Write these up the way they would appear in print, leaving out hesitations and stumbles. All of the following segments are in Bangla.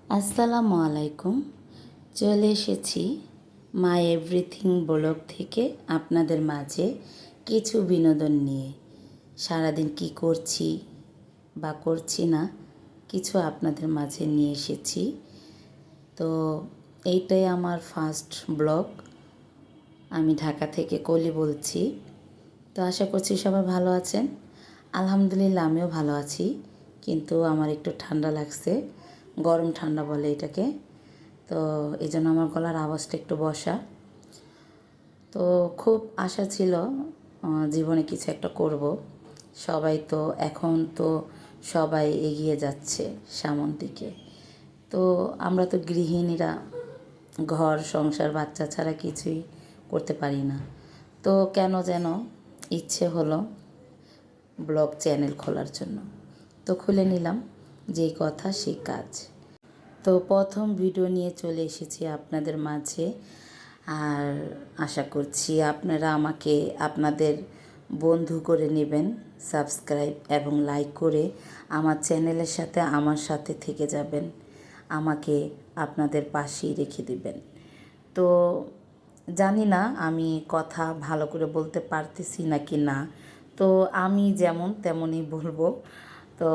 আসসালামু আলাইকুম। চলে এসেছি মাই এভরিথিং ব্লগ থেকে আপনাদের মাঝে কিছু বিনোদন নিয়ে। সারাদিন কি করছি বা করছি না কিছু আপনাদের মাঝে নিয়ে এসেছি। তো এইটাই আমার ফার্স্ট ব্লগ। আমি ঢাকা থেকে কলি বলছি। তো আশা করছি সবাই ভালো আছেন। আলহামদুলিল্লাহ আমিও ভালো আছি, কিন্তু আমার একটু ঠান্ডা লাগছে, গরম ঠান্ডা বলে এটাকে। তো এই জন্য আমার গলার আওয়াজটা একটু বসা। তো খুব আশা ছিল জীবনে কিছু একটা করব। সবাই তো এখন তো সবাই এগিয়ে যাচ্ছে সামনের দিকে। তো আমরা তো গৃহিণীরা ঘর সংসার বাচ্চা ছাড়া কিছুই করতে পারি না। তো কেন যেন ইচ্ছে হলো ব্লগ চ্যানেল খোলার জন্য। তো খুলে নিলাম, যেই কথা সেই কাজ। তো প্রথম ভিডিও নিয়ে চলে এসেছি আপনাদের মাঝে। আর আশা করছি আপনারা আমাকে আপনাদের বন্ধু করে নেবেন, সাবস্ক্রাইব এবং লাইক করে আমার চ্যানেলের সাথে আমার সাথে থেকে যাবেন, আমাকে আপনাদের পাশেই রেখে দিবেন। তো জানি না আমি কথা ভালো করে বলতে পারতেছি নাকি না। তো আমি যেমন তেমনই বলবো। তো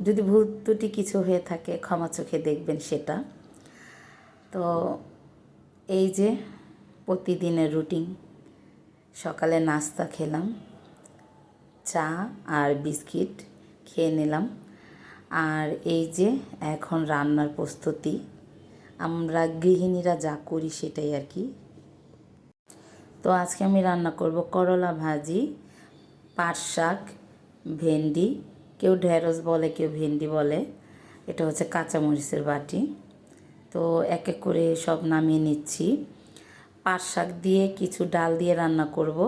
যদি ভুল ত্রুটি কিছু হয়ে থাকে ক্ষমা চোখে দেখবেন সেটা। তো এই যে প্রতিদিনের রুটিন, সকালে নাস্তা খেলাম, চা আর বিস্কিট খেয়ে নিলাম। আর এই যে এখন রান্নার প্রস্তুতি, আমরা গৃহিণীরা যা করি সেটাই আর কি। তো আজকে আমি রান্না করব করলা ভাজি, পাট শাক, ভেন্ডি, কেউ ঢেঁড়স বলে কেউ ভেন্ডি বলে। এটা হচ্ছে কাঁচামরিচের বাটি। তো এক এক করে সব নামিয়ে নিচ্ছি। পাট শাক দিয়ে কিছু ডাল দিয়ে রান্না করব,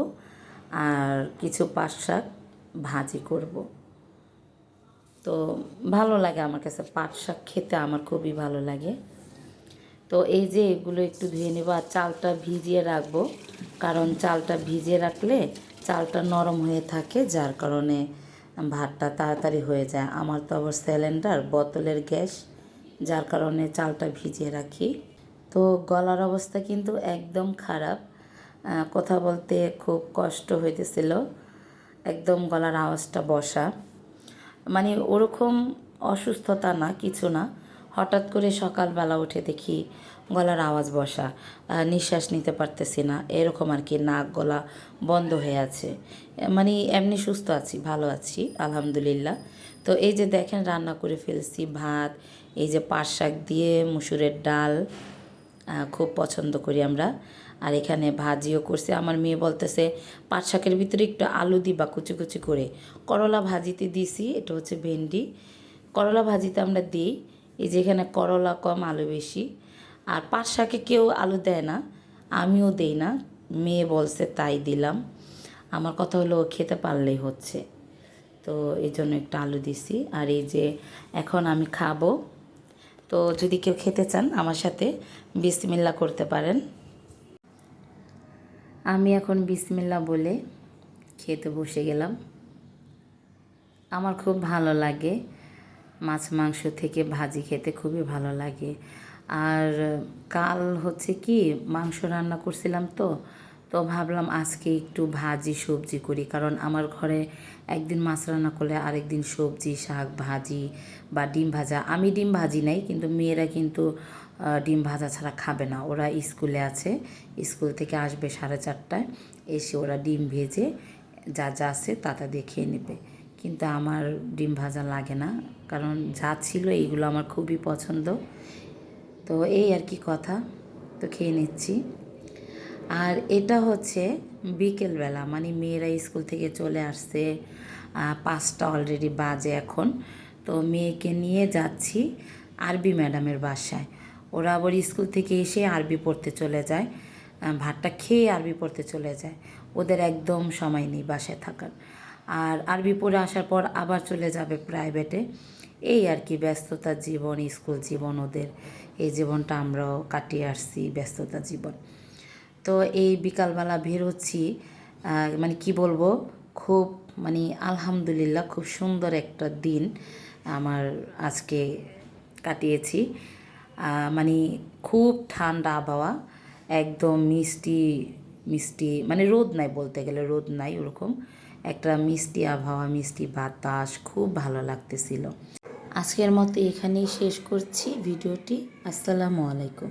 আর কিছু পাট শাক ভাজি করব। তো ভালো লাগে আমার কাছে, পাট শাক খেতে আমার খুবই ভালো লাগে। তো এই যে এগুলো একটু ধুয়ে নেব আর চালটা ভিজিয়ে রাখবো, কারণ চালটা ভিজিয়ে রাখলে চালটা নরম হয়ে থাকে, যার কারণে ভাতটা তাড়াতাড়ি হয়ে যায়। আমার তো আবার সিলিন্ডার বোতলের গ্যাস, যার কারণে চালটা ভিজিয়ে রাখি। তো গলার অবস্থা কিন্তু একদম খারাপ, কথা বলতে খুব কষ্ট হইতেছিল, একদম গলার আওয়াজটা বসা। মানে ওরকম অসুস্থতা না, কিছু না, হঠাৎ করে সকালবেলা উঠে দেখি গলার আওয়াজ বসা, নিঃশ্বাস নিতে পারতেছি না, এরকম আর কি, নাক গলা বন্ধ হয়ে আছে। মানে এমনি সুস্থ আছি, ভালো আছি আলহামদুলিল্লাহ। তো এই যে দেখেন রান্না করে ফেলছি ভাত, এই যে পাট শাক দিয়ে মুসুরের ডাল, খুব পছন্দ করি আমরা। আর এখানে ভাজিও করছে। আমার মেয়ে বলতেছে পাট শাকের ভিতরে একটু আলু দিবা কুচি কুচি করে। করলা ভাজিতে দিছি, এটা হচ্ছে ভেন্ডি। করলা ভাজিতে আমরা দিই, এই যে এখানে করলা কম আলু বেশি। আর পাট শাকে কেউ আলু দেয় না, আমিও দেই না, মেয়ে বলছে তাই দিলাম। আমার কথা হলো খেতে পারলেই হচ্ছে। তো এই জন্য একটু আলু দিছি। আর এই যে এখন আমি খাবো। তো যদি কেউ খেতে চান আমার সাথে বিসমিল্লাহ করতে পারেন। আমি এখন বিসমিল্লাহ বলে খেতে বসে গেলাম। আমার খুব ভালো লাগে মাছ মাংস থেকে ভাজি খেতে, খুবই ভালো লাগে। আর কাল হচ্ছে কি মাংস রান্না করছিলাম, তো তো ভাবলাম আজকে একটু ভাজি সবজি করি, কারণ আমার ঘরে একদিন মাছ রান্না করলে আরেকদিন সবজি শাক ভাজি বা ডিম ভাজা। আমি ডিম ভাজি নাই, কিন্তু মেয়েরা কিন্তু ডিম ভাজা ছাড়া খাবে না। ওরা স্কুলে আছে, স্কুল থেকে আসবে 4:30টায়, এসে ওরা ডিম ভেজে যা যা আছে তা দিয়ে খেয়ে নেবে। কিন্তু আমার ডিম ভাজা লাগে না, কারণ যা ছিল এইগুলো আমার খুবই পছন্দ। তো এই আর কি কথা, তো খেয়ে নিচ্ছি। আর এটা হচ্ছে বিকেলবেলা, মানে মেয়েরা স্কুল থেকে চলে আসছে, 5টা অলরেডি বাজে এখন। তো মেয়েকে নিয়ে যাচ্ছি আরবি ম্যাডামের বাসায়। ওরা আবার স্কুল থেকে এসে আরবি পড়তে চলে যায়, ভাতটা খেয়ে আরবি পড়তে চলে যায়। ওদের একদম সময় নেই বাসায় থাকার। আর আরবি পড়ে আসার পর আবার চলে যাবে প্রাইভেটে। এই আর কি ব্যস্ততার জীবন, স্কুল জীবন ওদের। এই জীবনটা আমরাও কাটিয়ে আসছি, ব্যস্ততা জীবন। তো এই বিকালবেলা বের হচ্ছি, মানে কি বলবো, খুব মানে আলহামদুলিল্লাহ খুব সুন্দর একটা দিন আমার আজকে কাটিয়েছি। মানে খুব ঠান্ডা আবহাওয়া, একদম মিষ্টি মিষ্টি, মানে রোদ নাই, বলতে গেলে রোদ নাই, ওরকম একটা মিষ্টি আবহাওয়া, মিষ্টি বাতাস, খুব ভালো লাগতেছিল। আজকের মতো এখানেই শেষ করছি ভিডিওটি। আসসালামু আলাইকুম।